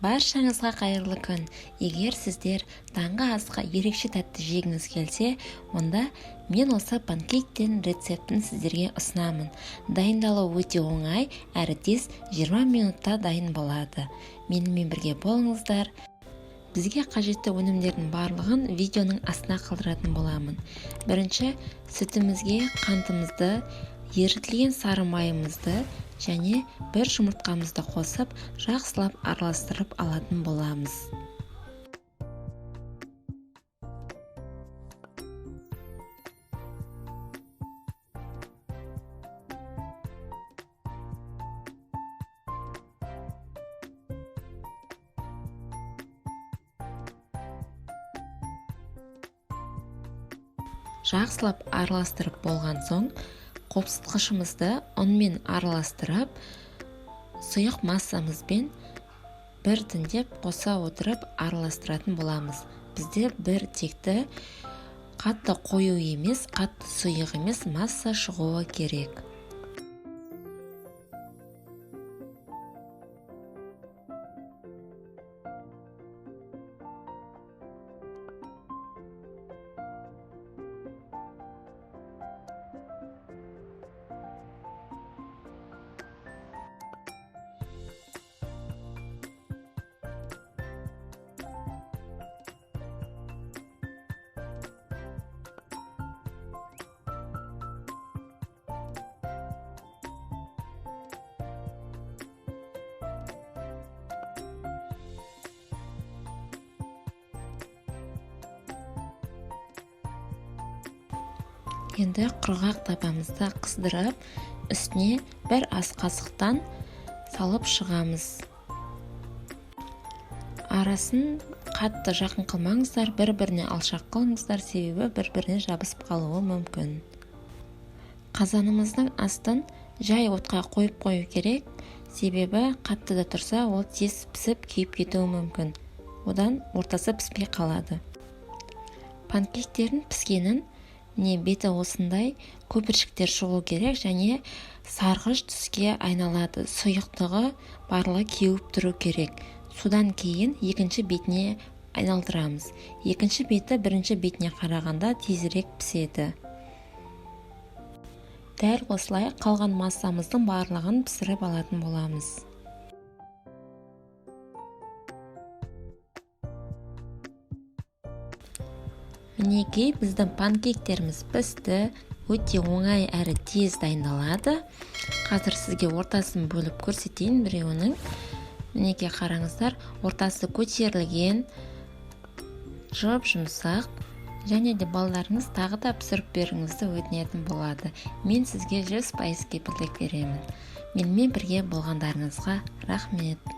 Баршаңызға қайырлы күн. Егер сіздер таңғы асқа ерекше тәтті жегіңіз келсе, онда мен осы панкейктен рецептін сіздерге ұсынамын. Дайындалуы өте оңай, әрі тез 20 минутта дайын болады. Менімен бірге болыңыздар. Бізге қажетті өнімдердің барлығын видеоның астына қалдыратын боламын. Бірінші, сүтімізге қантымызды, ерітілген сары майымызды және бір жұмыртқамызды қосып, жақсылап араластырып алатын боламыз. Жақсылап араластырып болған соң, қопсытқышымызды ұнмен араластырып, сұйық массамызбен біртіндеп қоса отырып араластыратын боламыз. Бізде бір текті қатты қою емес, қатты сұйық емес масса шығуы керек. Енді құрғақ табамызды қыздырып, үстіне бір ас қасықтан салып шығамыз. Арасын қатты жақын қылмаңыздар, бір-біріне алшақ қылыңыздар, себебі бір-біріне жабысып қалуы мүмкін. Қазанымыздың астын жай отқа қойып қою керек, себебі қатты да тұрса, ол тез пісіп күйіп кетуі мүмкін. Одан ортасы піспей қалады. Панкейктердің піскенін беті осындай көпіршіктер шығу керек және сарғыш түске айналады. Сұйықтығы барлығы кеуіп тұру керек. Содан кейін екінші бетіне айналдырамыз. Екінші беті бірінші бетіне қарағанда тезірек піседі. Дәл осылай қалған массамыздың барлығын пісіріп алатын боламыз. Мінекей біздің панкейктеріміз пісті, өте оңай әрі тез дайындалады. Қазір сізге ортасын бөліп көрсетейін біреуінің. Мінекей қараңыздар, ортасы көтерілген, жұмсақ, және де балаларыңыз тағы да пісіріп беріңізді өтінетін болады. Мен сізге 100% кепілдік беремін. Менімен бірге болғандарыңызға рахмет.